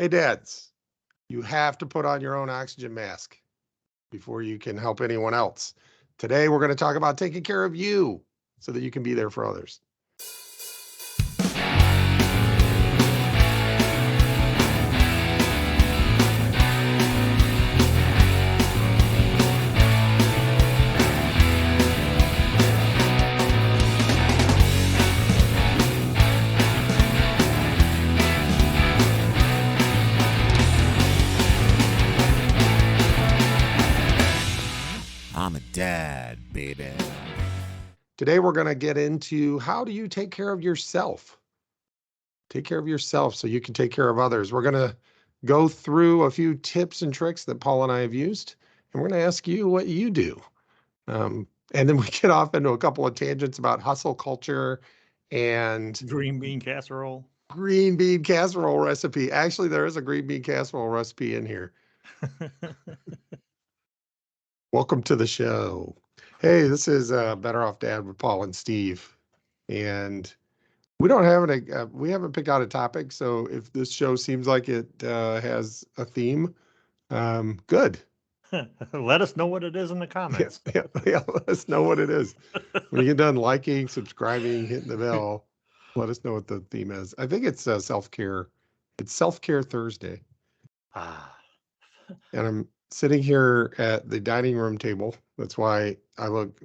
Hey, dads, you have to put on your own oxygen mask before you can help anyone else. Today, we're going to talk about taking care of you so that you can be there for others. I'm a dad, baby. Today, we're going to get into how do you take care of yourself? Take care of yourself so you can take care of others. We're going to go through a few tips and tricks that Paul and I have used, and we're going to ask you what you do. And then we get off into a couple of tangents about hustle culture and green bean casserole. Green bean casserole recipe. Actually, there is a green bean casserole recipe in here. Welcome to the show. Hey, this is Better Off Dad with Paul and Steve. And we don't have we haven't picked out a topic. So if this show seems like it has a theme, good. Let us know what it is in the comments. Yeah, let us know what it is. When you get done liking, subscribing, hitting the bell, let us know what the theme is. I think it's self-care. It's Self-Care Thursday. And I'm sitting here at the dining room table. That's why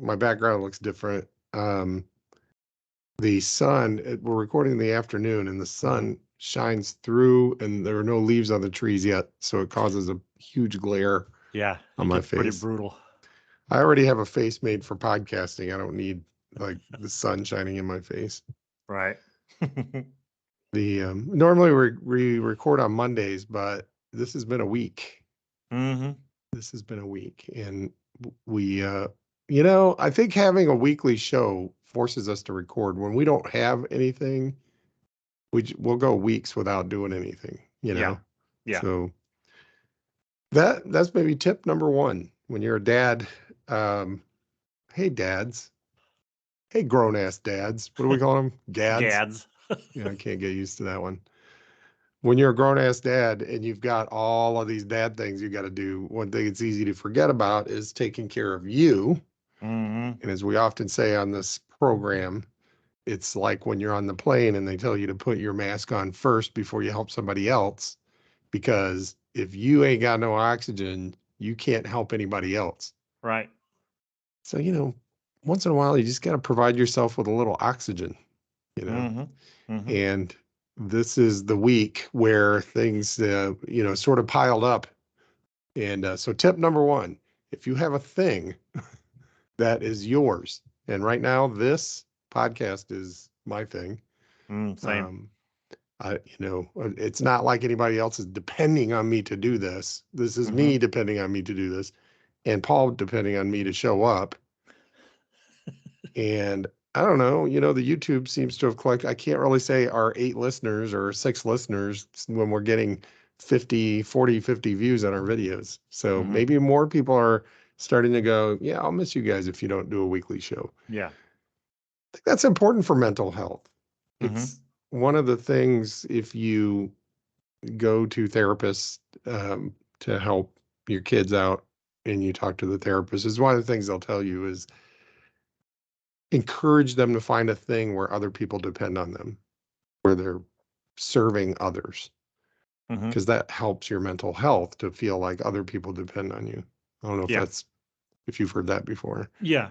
my background looks different. The sun, we're recording in the afternoon, and the sun shines through, and there are no leaves on the trees yet. So it causes a huge glare on my face. Pretty brutal. I already have a face made for podcasting. I don't need like the sun shining in my face. Right. Normally we record on Mondays, but this has been a week. Mm-hmm. This has been a week, and we, I think having a weekly show forces us to record. When we don't have anything, we'll go weeks without doing anything. Yeah. So that's maybe tip number one when you're a dad. Hey, dads. Hey, grown ass dads. What do we call them? Gads. Gads. Yeah, I can't get used to that one. When you're a grown-ass dad and you've got all of these dad things you got to do, one thing it's easy to forget about is taking care of you. Mm-hmm. And as we often say on this program, it's like when you're on the plane and they tell you to put your mask on first before you help somebody else, because if you ain't got no oxygen, you can't help anybody else. Right. So, once in a while, you just got to provide yourself with a little oxygen, Mm-hmm. Mm-hmm. And this is the week where things, sort of piled up. And so tip number one, if you have a thing that is yours, and right now this podcast is my thing. Same. It's not like anybody else is depending on me to do this. This is me depending on me to do this, and Paul depending on me to show up. And I don't know, the YouTube seems to have collected, I can't really say our 8 listeners or 6 listeners when we're getting 50 views on our videos. So maybe more people are starting to go, yeah, I'll miss you guys if you don't do a weekly show. Yeah. I think that's important for mental health. It's one of the things, if you go to therapists to help your kids out and you talk to the therapist, is one of the things they'll tell you is encourage them to find a thing where other people depend on them, where they're serving others, because that helps your mental health to feel like other people depend on you. I don't know if you've heard that before. Yeah.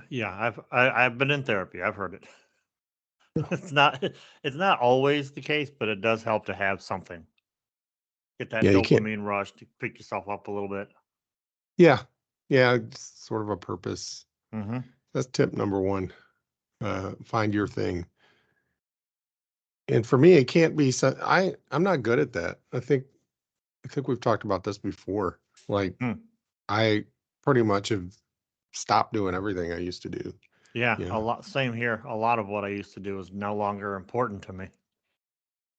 I've been in therapy. I've heard it. It's not always the case, but it does help to have something. Get that dopamine rush to pick yourself up a little bit. Yeah, it's sort of a purpose. That's tip number one. Find your thing. And for me, it can't be. I'm not good at that. I think we've talked about this before. Like, I pretty much have stopped doing everything I used to do. Yeah, a lot. Same here. A lot of what I used to do is no longer important to me.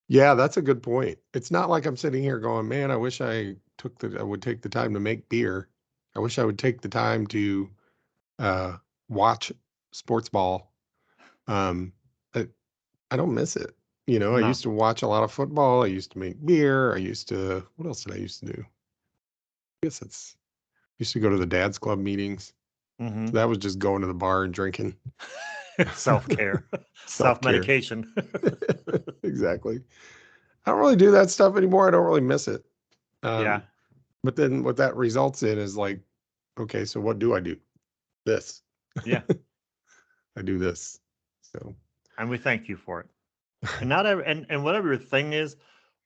Yeah, that's a good point. It's not like I'm sitting here going, man, I wish I would take the time to make beer. I wish I would take the time to watch sports ball. I don't miss it. You know, I No. used to watch a lot of football. I used to make beer. What else did I used to do? I guess used to go to the dad's club meetings. Mm-hmm. So that was just going to the bar and drinking. Self-care, Self-care. self-medication. Exactly. I don't really do that stuff anymore. I don't really miss it. Yeah. But then what that results in is like, okay, so what do I do? This. Yeah. I do this. So. And we thank you for it. And not every, and whatever your thing is,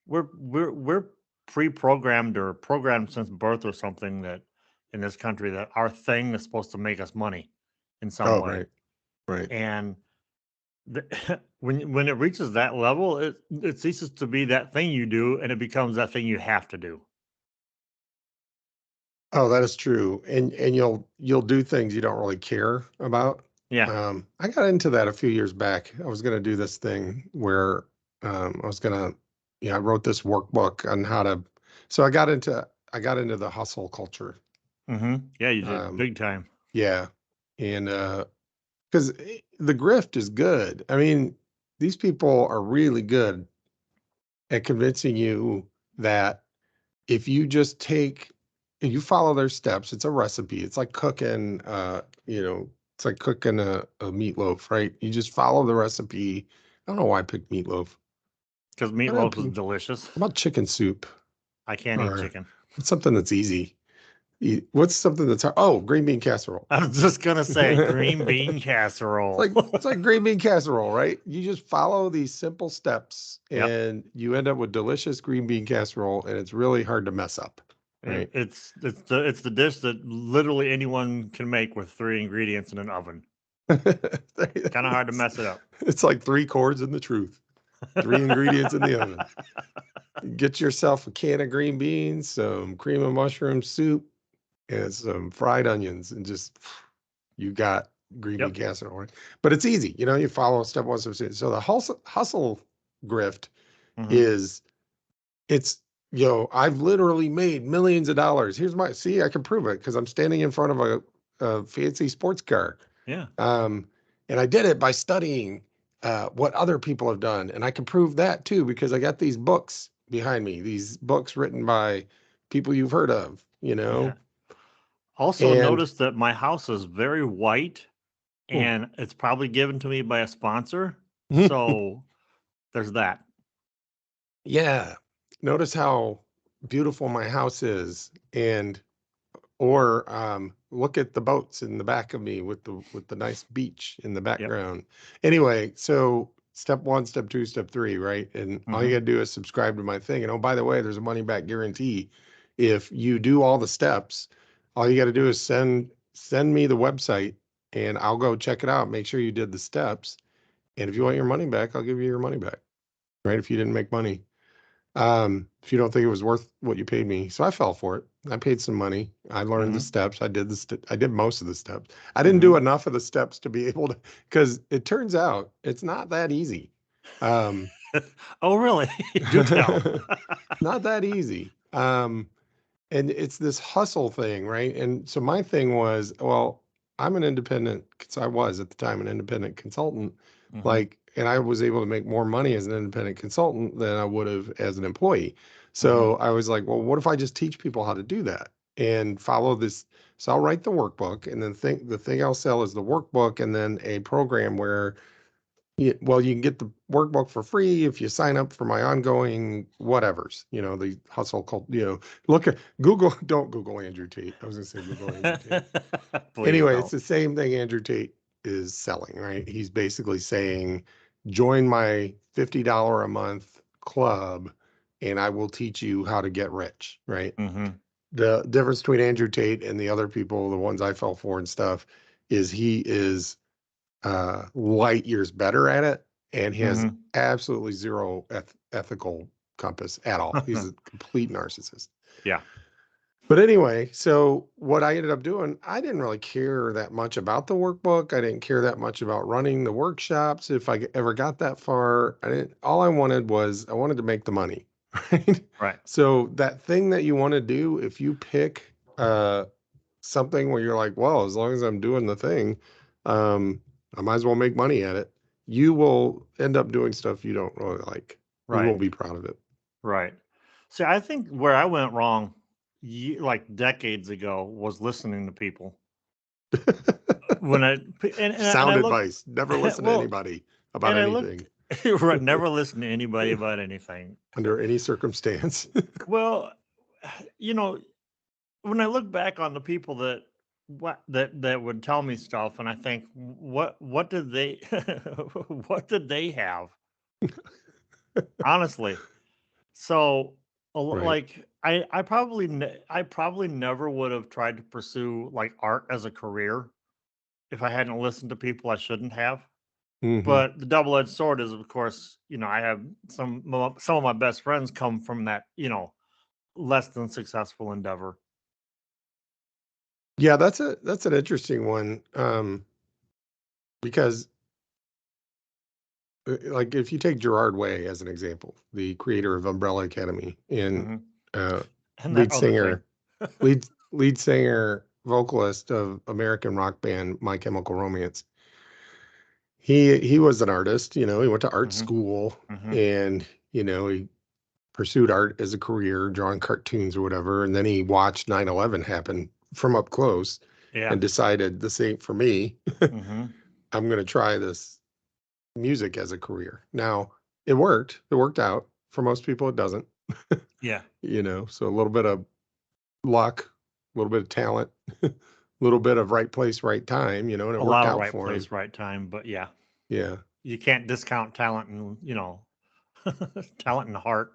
we're pre-programmed or programmed since birth or something that in this country that our thing is supposed to make us money in some Oh, way. right. And when it reaches that level, it ceases to be that thing you do, and it becomes that thing you have to do. Oh, that is true. And you'll do things you don't really care about. Yeah. I got into that a few years back. I was going to do this thing where I was going to, I wrote this workbook on how to, so I got into the hustle culture. Mm-hmm. Yeah, you did big time. Yeah. And because the grift is good. I mean, these people are really good at convincing you that if you just you follow their steps, it's a recipe. It's like cooking, it's like cooking a meatloaf, right? You just follow the recipe. I don't know why I picked meatloaf. Because meatloaf is delicious. How about chicken soup? I can't eat chicken. What's something that's easy? What's something that's hard? Oh, green bean casserole. I was just gonna say green bean casserole. It's like green bean casserole, right? You just follow these simple steps Yep. and you end up with delicious green bean casserole, and it's really hard to mess up. Right. It's the dish that literally anyone can make with 3 ingredients in an oven. Kind of hard to mess it up. It's like 3 chords in the truth. 3 ingredients in the oven. Get yourself a can of green beans, some cream of mushroom soup, and some fried onions, and just you got green bean casserole. But it's easy, you follow step 1, step 2. So the hustle grift is it's I've literally made millions of dollars. Here's I can prove it because I'm standing in front of a fancy sports car. Yeah. And I did it by studying what other people have done. And I can prove that too, because I got these books behind me, these books written by people you've heard of, Yeah. Also notice that my house is very white and it's probably given to me by a sponsor. So there's that. Yeah. Notice how beautiful my house is. Or look at the boats in the back of me with the nice beach in the background. Anyway, so step 1, step 2, step 3, right? And all you got to do is subscribe to my thing. And oh, by the way, there's a money back guarantee. If you do all the steps, all you got to do is send me the website and I'll go check it out. Make sure you did the steps. And if you want your money back, I'll give you your money back, right? If you didn't make money. If you don't think it was worth what you paid me. So I fell for it. I paid some money. I learned the steps. I did most of the steps. I didn't do enough of the steps to be able to, because it turns out it's not that easy. Oh, really? Do tell. Not that easy. And it's this hustle thing, right? And so my thing was, well, I'm an independent, because I was at the time an independent consultant, and I was able to make more money as an independent consultant than I would have as an employee. So I was like, well, what if I just teach people how to do that and follow this? So I'll write the workbook, and then the thing I'll sell is the workbook and then a program where you can get the workbook for free if you sign up for my ongoing whatevers, the hustle cult, look at Google, don't Google Andrew Tate. I was gonna say Google Andrew Tate. Anyway, it's the same thing Andrew Tate is selling, right? He's basically saying, join my $50 a month club and I will teach you how to get rich, right? The difference between Andrew Tate and the other people, the ones I fell for and stuff, is he is light years better at it, and he has absolutely zero ethical compass at all. He's a complete narcissist. Yeah. But anyway, so what I ended up doing, I didn't really care that much about the workbook. I didn't care that much about running the workshops. If I ever got that far, all I wanted to make the money, right? Right. So that thing that you want to do, if you pick something where you're like, well, as long as I'm doing the thing, I might as well make money at it. you will end up doing stuff you don't really like. You Right. won't be proud of it. Right. See, I think where I went wrong, like decades ago, was listening to people. When I and Sound I look, advice. Never listen to well, anybody about and I anything looked, right, never listen to anybody about anything. under any circumstance. Well, you know, when I look back on the people that would tell me stuff, and I think, what did they what did they have? Honestly, so Right. like I probably never would have tried to pursue like art as a career if I hadn't listened to people I shouldn't have. Hmm. But the double-edged sword is, of course, I have some of my best friends come from that, less than successful endeavor. Yeah, that's an interesting one. Because like if you take Gerard Way as an example, the creator of Umbrella Academy and Hmm. uh, And that lead other thing. singer, lead singer, vocalist of American rock band My Chemical Romance. He was an artist, he went to art Hmm. school Hmm. and, he pursued art as a career, drawing cartoons or whatever. And then he watched 9/11 happen from up close Yeah. and decided the same for me. Hmm. I'm going to try this music as a career. Now, it worked. It worked out. For most people, it doesn't, Yeah. so a little bit of luck, a little bit of talent, a little bit of right place, right time, and it A worked lot of out right for him. place, right time, but yeah, Yeah. you can't discount talent and talent and heart.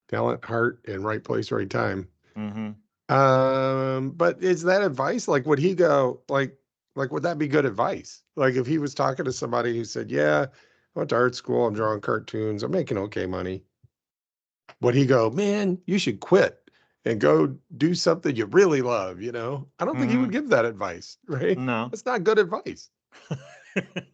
Talent, heart, and right place, right time. Hmm. But is that advice? Like, would he go like would that be good advice? Like if he was talking to somebody who said, "Yeah, I went to art school, I'm drawing cartoons, I'm making okay money." Would he go, "Man, you should quit and go do something you really love," I don't think he would Hmm. give that advice, right? No. That's not good advice.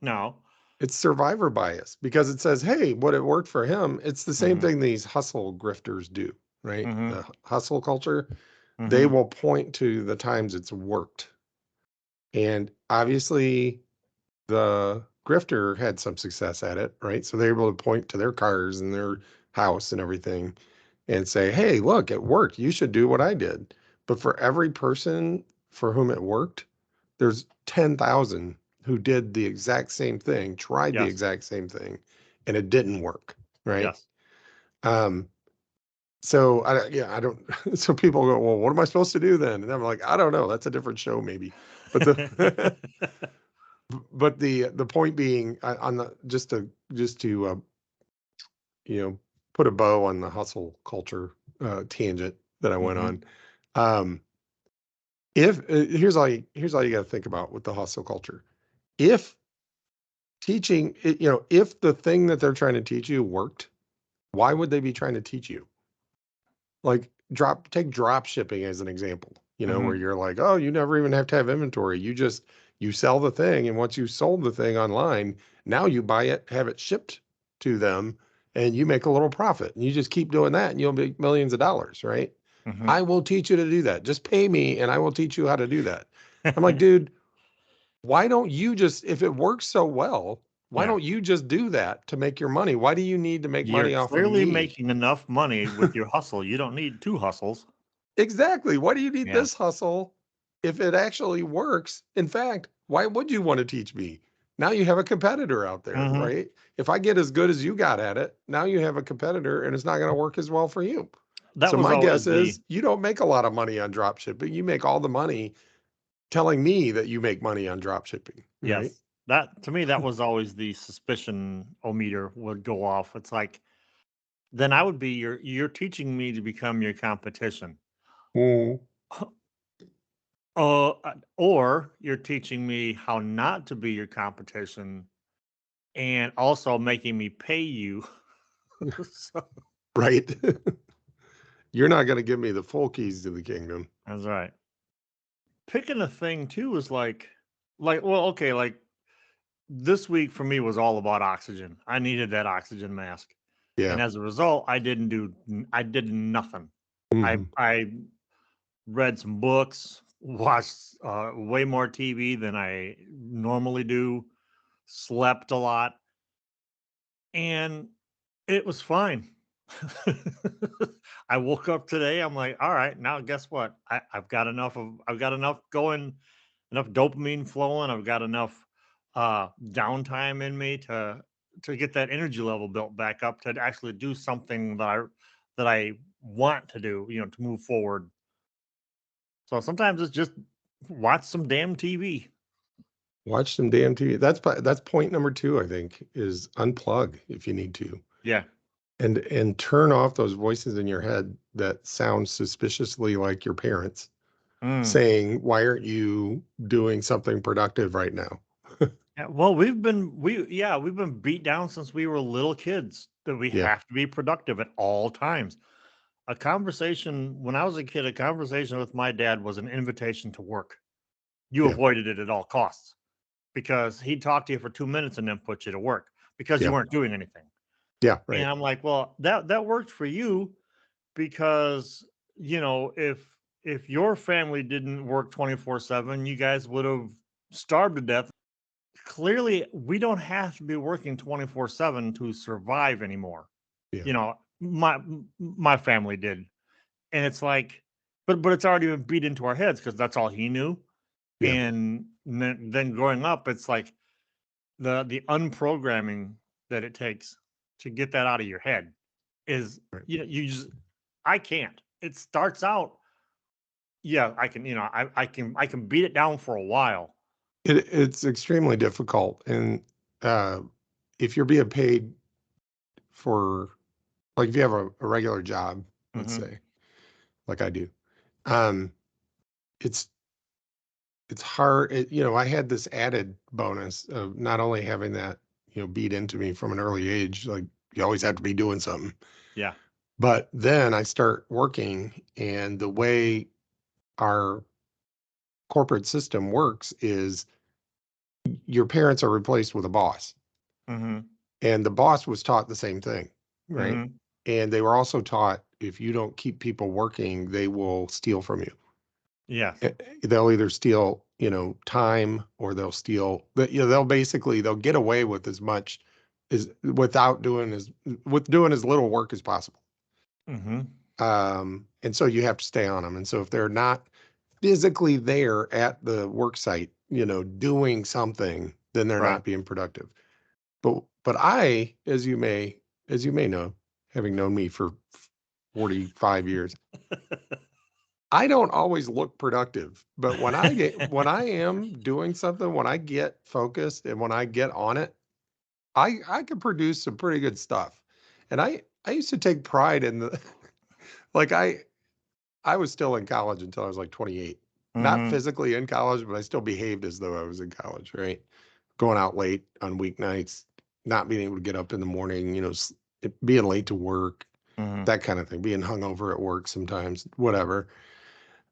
No. It's survivor bias because it says, "Hey, what it worked for him." It's the same Hmm. thing these hustle grifters do, right? Hmm. The hustle culture. They Hmm. will point to the times it's worked. And obviously, the grifter had some success at it, right? So they're able to point to their cars and their house and everything and say, "Hey, look, it worked. You should do what I did." But for every person for whom it worked, there's 10,000 who did the exact same thing, tried the Yes. exact same thing, and it didn't work, right? Yes. Um, so I don't. So people go, "Well, what am I supposed to do then?" And I'm like, "I don't know. That's a different show, maybe." But the but the point being, on the just to put a bow on the hustle culture tangent that I went Hmm. on. Um, if here's all you got to think about with the hustle culture. If if the thing that they're trying to teach you worked, why would they be trying to teach you? Like take drop shipping as an example, where Hmm. you're like, oh, you never even have to have inventory. You sell the thing, and once you sold the thing online, now you buy it, have it shipped to them, and you make a little profit. And you just keep doing that and you'll make millions of dollars, right? Hmm. I will teach you to do that. Just pay me and I will teach you how to do that. I'm like, dude, why don't you just, if it works so well, why Yeah. don't you just do that to make your money? Why do you need to make You're money off of clearly me? making enough money with your hustle. You don't need two hustles. Exactly. Why do you need Yeah. this hustle if it actually works? In fact, why would you want to teach me? Now you have a competitor out there, Hmm. right? If I get as good as you got at it, now you have a competitor and it's not going to work as well for you. That So was my always guess the is you don't make a lot of money on drop shipping. You make all the money telling me that you make money on drop shipping, right? Yes. That to me, that was always the suspicion o meter would go off. It's like, then I would be you're teaching me to become your competition. Mm. Or you're teaching me how not to be your competition and also making me pay you. So, Right. You're not going to give me the full keys to the kingdom. that's right. Picking a thing too is like well, okay, like this week for me was all about oxygen. I needed that oxygen mask. Yeah. And as a result, I did nothing. Hmm. I read some books, watched way more TV than I normally do, slept a lot. and it was fine. I woke up today. I'm like, all right, now guess what? I've got enough going, enough dopamine flowing. I've got enough downtime in me to get that energy level built back up to actually do something that I want to do, to move forward. So sometimes it's just watch some damn TV. Watch some damn TV. That's point number 2, I think, is unplug if you need to. Yeah. And turn off those voices in your head that sound suspiciously like your parents saying, "Why aren't you doing something productive right now?" Yeah, well, we've been beat down since we were little kids that we Yeah. have to be productive at all times. A conversation when I was a kid, a conversation with my dad was an invitation to work. You Yeah. avoided it at all costs because he'd talk to you for 2 minutes and then put you to work because you Yeah. weren't doing anything. Yeah. And Right. I'm like, well, that worked for you because if your family didn't work 24/7, you guys would have starved to death. Clearly, we don't have to be working 24/7 to survive anymore. Yeah. My family did. And it's like, but it's already been beat into our heads because that's all he knew. Yeah. And then growing up, it's like the unprogramming that it takes to get that out of your head is, Right. you just, I can't. It starts out, yeah, I can, I can beat it down for a while. It's extremely difficult, and uh, if you're being paid for, like, if you have a regular job, let's Hmm. say, like I do, um, it's it's hard. I had this added bonus of not only having that, beat into me from an early age, like you always have to be doing something, Yeah. but then I start working, and the way our corporate system works is your parents are replaced with a boss. Hmm. And the boss was taught the same thing, right? Hmm. And they were also taught if you don't keep people working, they will steal from you. Yes. They'll either steal, time, or they'll steal, but they'll get away with as much as without doing as little work as possible. Hmm. And so you have to stay on them. And so if they're not physically there at the work site, doing something, then they're Right. not being productive. But I, as you may know, having known me for 45 years, I don't always look productive. But when I am doing something, when I get focused and when I get on it, I can produce some pretty good stuff. And I used to take pride in the like I was still in college until I was like 28. Not Hmm. physically in college, but I still behaved as though I was in college, right? Going out late on weeknights, not being able to get up in the morning, being late to work, Hmm. that kind of thing, being hungover at work sometimes, whatever.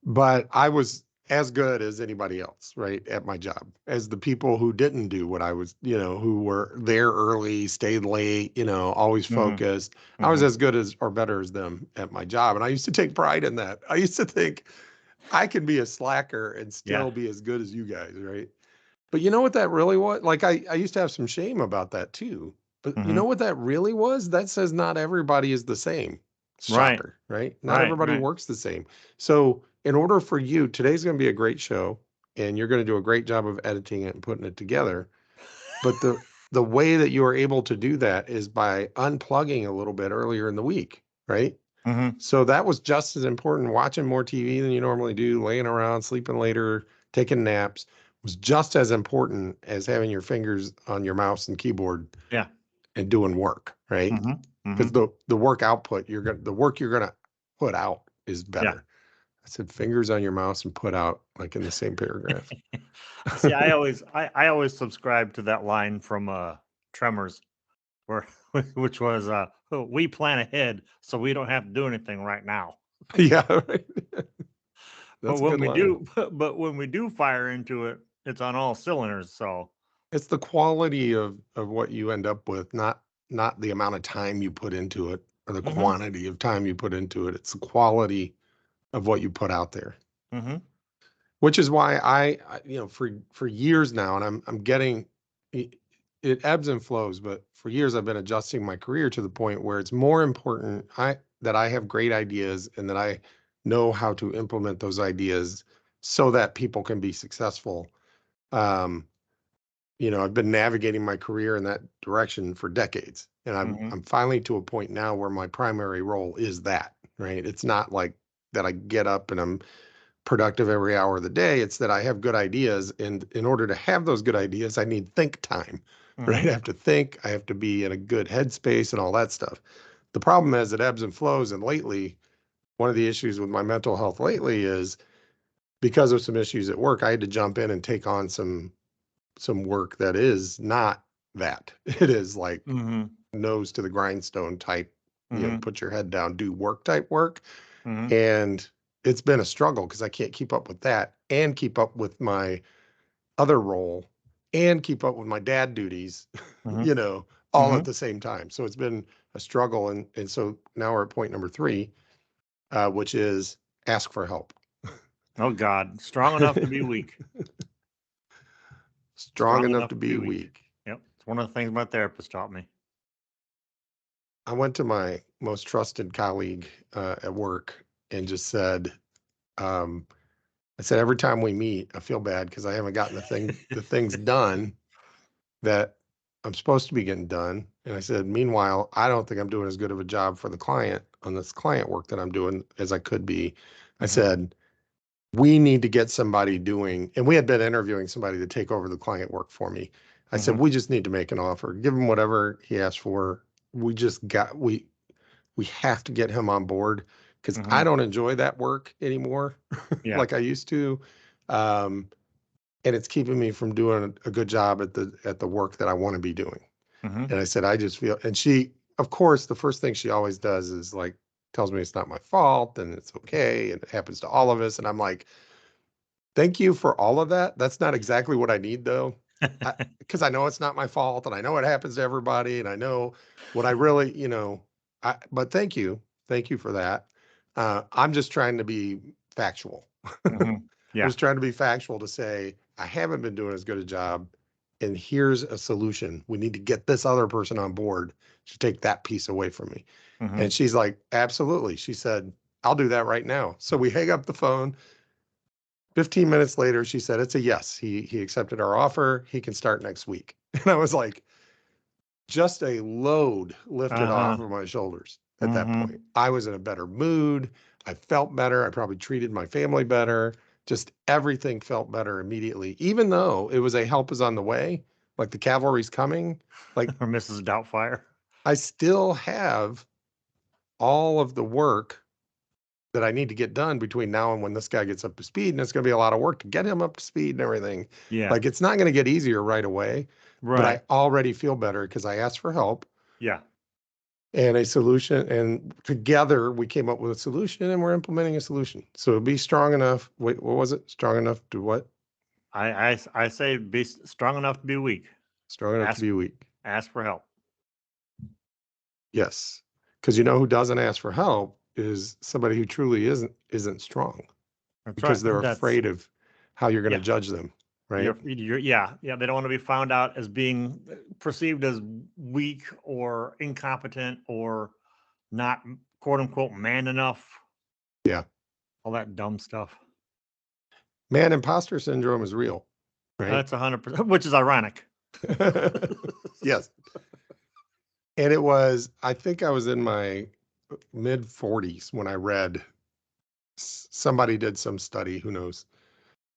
But I was as good as anybody else, right, at my job, as the people who didn't do what I was, who were there early, stayed late, always Hmm. focused. I was Hmm. as good as or better as them at my job. And I used to take pride in that. I used to think I can be a slacker and Yeah. still be as good as you guys, right? But you know what that really was? Like I used to have some shame about that too. But you Hmm. know what that really was? That says not everybody is the same. Right. Shocker, right? Not Right. everybody Right. works the same. So in order for you, today's going to be a great show, and you're going to do a great job of editing it and putting it together. But the way that you are able to do that is by unplugging a little bit earlier in the week, right? Hmm. So that was just as important. Watching more TV than you normally do, laying around, sleeping later, taking naps was just as important as having your fingers on your mouse and keyboard Yeah. and doing work, right? Hmm. Hmm. Because the work output the work you're gonna put out is Yeah. better. I said fingers on your mouse and put out like in the same paragraph. See, I always subscribe to that line from Tremors, where which was "Oh, we plan ahead so we don't have to do anything right now. Yeah, right. But That's a when good we line. do, but when we do fire into it, it's on all cylinders. So, It's the quality of what you end up with, not the amount of time you put into it or the hmm. quantity of time you put into it. It's the quality of what you put out there. Hmm. Which is why for years now, and I'm getting it ebbs and flows, but for years I've been adjusting my career to the point where it's more important that I have great ideas and that I know how to implement those ideas so that people can be successful. Um, I've been navigating my career in that direction for decades, and I'm finally to a point now where my primary role is that, right? It's not like that I get up and I'm productive every hour of the day. It's that I have good ideas, and in order to have those good ideas, I need think time, right? I have to think, I have to be in a good headspace and all that stuff. The problem is it ebbs and flows, and lately, one of the issues with my mental health lately is because of some issues at work, I had to jump in and take on some work that is not that. It is like nose to the grindstone type, put your head down, do work type work. And it's been a struggle because I can't keep up with that and keep up with my other role and keep up with my dad duties, all at the same time. So it's been a struggle. And so now we're at point number 3, which is ask for help. Oh God, strong enough to be weak. Strong enough to be weak. Yep. It's one of the things my therapist taught me. I went to my most trusted colleague at work and just said, I said, every time we meet, I feel bad because I haven't gotten the things done that I'm supposed to be getting done. And I said, meanwhile, I don't think I'm doing as good of a job for the client on this client work that I'm doing as I could be. I said, we need to get somebody doing, and we had been interviewing somebody to take over the client work for me. I said, we just need to make an offer, give him whatever he asked for. We have to get him on board because I don't enjoy that work anymore like I used to. And it's keeping me from doing a good job at the work that I want to be doing. And I said, I just feel, and she, of course, the first thing she always does is like, tells me it's not my fault and it's okay. And it happens to all of us. And I'm like, thank you for all of that. That's not exactly what I need though. Because I know it's not my fault and I know it happens to everybody. And I know what I really, but thank you. Thank you for that. I'm just trying to be factual. I'm just trying to be factual to say, I haven't been doing as good a job. And here's a solution. We need to get this other person on board to take that piece away from me. And she's like, absolutely. She said, I'll do that right now. So we hang up the phone. 15 minutes later, she said, it's a yes. He accepted our offer. He can start next week. And I was like, just a load lifted off of my shoulders at that point. I was in a better mood. I felt better. I probably treated my family better. Just everything felt better immediately, even though it was a help is on the way, like the cavalry's coming. Like or Mrs. Doubtfire. I still have all of the work that I need to get done between now and when this guy gets up to speed. And it's going to be a lot of work to get him up to speed and everything. Yeah. Like it's not going to get easier right away. Right. But I already feel better because I asked for help. Yeah. And a solution. And together we came up with a solution and we're implementing a solution. So be strong enough. Wait, what was it? Strong enough to what? I say be strong enough to be weak. Strong enough to be weak. Ask for help. Yes. Because you know who doesn't ask for help is somebody who truly isn't strong. That's because right. they're afraid of how you're going to judge them. Right. Yeah. They don't want to be found out as being perceived as weak or incompetent or not quote unquote man enough. Yeah. All that dumb stuff. Man, imposter syndrome is real. Right. That's 100%, which is ironic. Yes. And it was, I think I was in my mid 40s when I read, somebody did some study, who knows?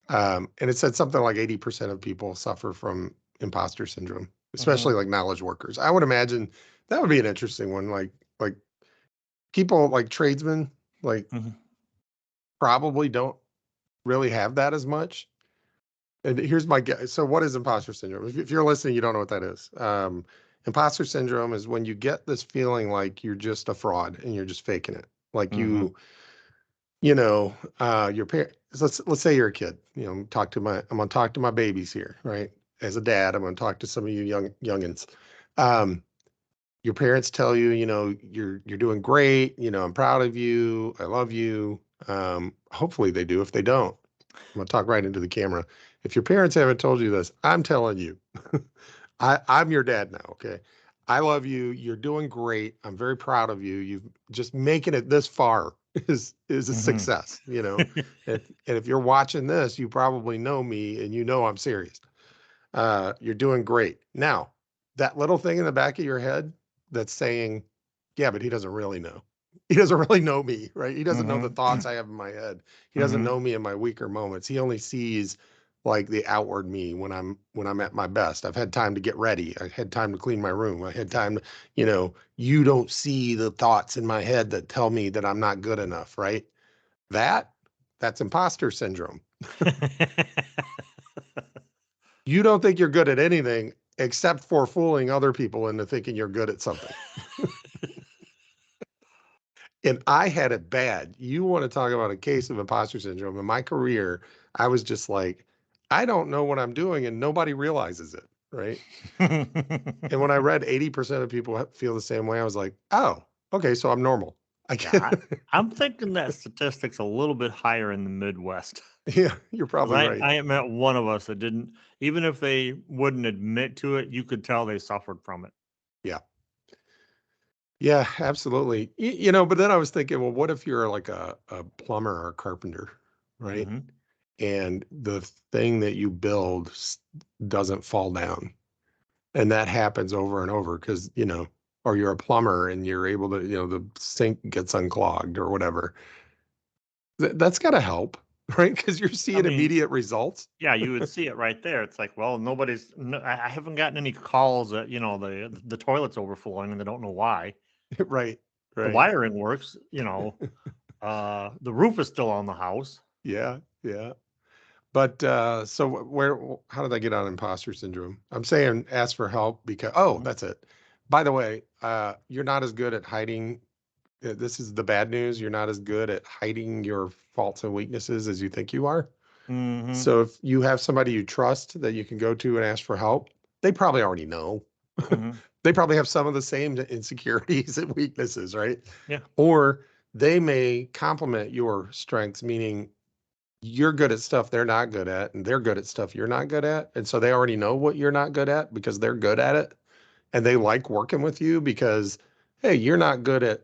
And it said something like 80% of people suffer from imposter syndrome, especially like knowledge workers. I would imagine that would be an interesting one. Like people like tradesmen, like probably don't really have that as much. And here's my guess. So what is imposter syndrome? If you're listening, you don't know what that is. Imposter syndrome is when you get this feeling like you're just a fraud and you're just faking it. Like your parents, let's say you're a kid, I'm going to talk to my babies here, right? As a dad, I'm going to talk to some of you youngins. Your parents tell you, you're doing great. I'm proud of you. I love you. Hopefully they do. If they don't, I'm going to talk right into the camera. If your parents haven't told you this, I'm telling you, I'm your dad now. Okay. I love you. You're doing great. I'm very proud of you. You've just making it this far is a success, you know. And if you're watching this, you probably know me and you know I'm serious. You're doing great. Now, that little thing in the back of your head that's saying, yeah, but he doesn't really know. He doesn't really know me, right? He doesn't know the thoughts I have in my head. He doesn't know me in my weaker moments. He only sees like the outward me when I'm at my best. I've had time to get ready. I had time to clean my room. I had time to, you don't see the thoughts in my head that tell me that I'm not good enough, right? That's imposter syndrome. You don't think you're good at anything except for fooling other people into thinking you're good at something. And I had it bad. You want to talk about a case of imposter syndrome. In my career, I was just like, I don't know what I'm doing, and nobody realizes it, right? And when I read 80% of people feel the same way, I was like, oh, okay, so I'm normal. I'm thinking that statistic's a little bit higher in the Midwest. Yeah, you're probably right. I met one of us that didn't, even if they wouldn't admit to it, you could tell they suffered from it. Yeah. Yeah, absolutely. But then I was thinking, well, what if you're like a plumber or a carpenter, right? And the thing that you build doesn't fall down. And that happens over and over because, or you're a plumber and you're able to, the sink gets unclogged or whatever. That's got to help, right? Because you're seeing immediate results. Yeah, you would see it right there. It's like, well, I haven't gotten any calls that, the toilet's overflowing and they don't know why. Right. The wiring works, the roof is still on the house. Yeah. Yeah. But so how did I get on imposter syndrome? I'm saying ask for help because, that's it. By the way, you're not as good at hiding. This is the bad news. You're not as good at hiding your faults and weaknesses as you think you are. So if you have somebody you trust that you can go to and ask for help, they probably already know. They probably have some of the same insecurities and weaknesses, right? Yeah. Or they may complement your strengths, meaning you're good at stuff they're not good at, and they're good at stuff you're not good at. And so they already know what you're not good at because they're good at it. And they like working with you because, hey, you're not good at,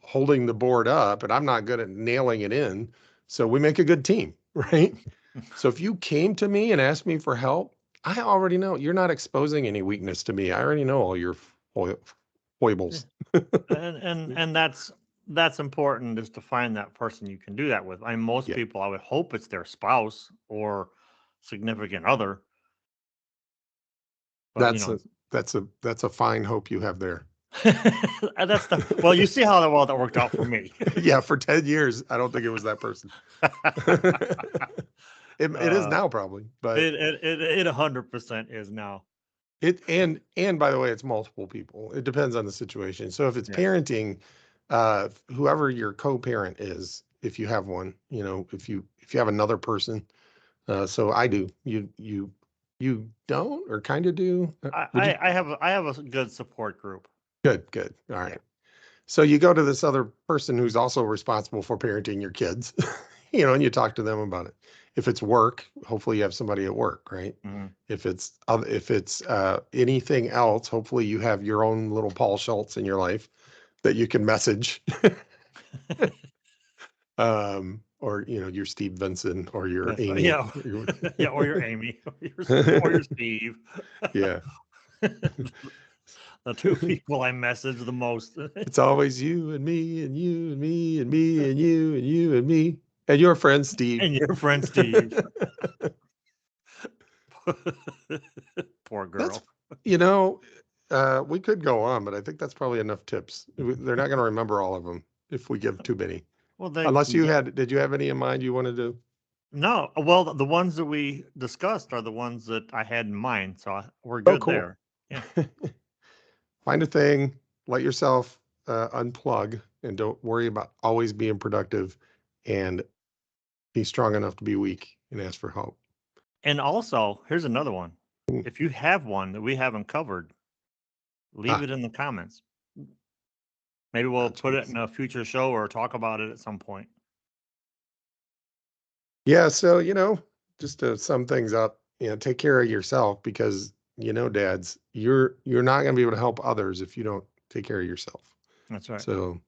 holding the board up, and I'm not good at nailing it in. So we make a good team, right? So if you came to me and asked me for help, I already know you're not exposing any weakness to me. I already know all your foibles. And that's important, is to find that person you can do that with. Most people, I would hope it's their spouse or significant other. But, that's a fine hope you have there. Well, you see how well that worked out for me. Yeah, for 10 years, I don't think it was that person. It is now probably, but it 100% is now. And by the way, it's multiple people. It depends on the situation. So if it's parenting, whoever your co-parent is, if you have one, if you have another person, so I do. You don't or kind of do? I have a good support group. Good. All right. So you go to this other person who's also responsible for parenting your kids, and you talk to them about it. If it's work, hopefully you have somebody at work, right? If it's anything else, hopefully you have your own little Paul Schultz in your life that you can message. Or your Steve Vincent or your Amy. Yeah. Or your Amy or your Steve. Yeah. The two people I message the most. It's always you and me and you and me and me and you and you and me and your friend Steve. And your friend Steve. Poor girl. We could go on, but I think that's probably enough tips. They're not going to remember all of them if we give too many. Well, did you have any in mind you wanted to? No. Well, the ones that we discussed are the ones that I had in mind. So we're good there. Yeah. Find a thing, let yourself unplug, and don't worry about always being productive, and be strong enough to be weak and ask for help. And also, here's another one. If you have one that we haven't covered, leave it in the comments. Maybe we'll put it in a future show or talk about it at some point. Yeah. So, just to sum things up, take care of yourself, because dads, you're not going to be able to help others if you don't take care of yourself. That's right. So,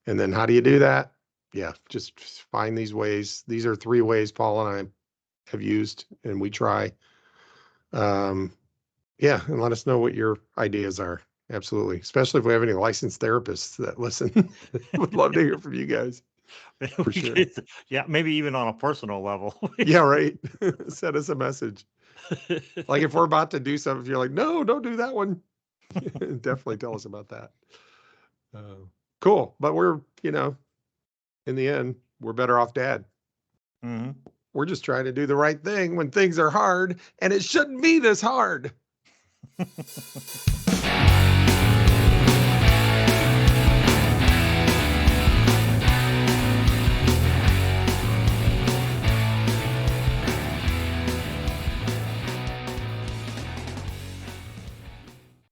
and then how do you do that? Yeah, just find these ways. These are 3 ways Paul and I have used, and we try. Yeah, and let us know what your ideas are. Absolutely. Especially if we have any licensed therapists that listen. Would love to hear from you guys. For sure. Yeah, maybe even on a personal level. Yeah, right. Send us a message. Like if we're about to do something, if you're like, no, don't do that one. Definitely tell us about that. Cool. But we're, in the end, we're better off dad. Mm-hmm. We're just trying to do the right thing when things are hard, and it shouldn't be this hard.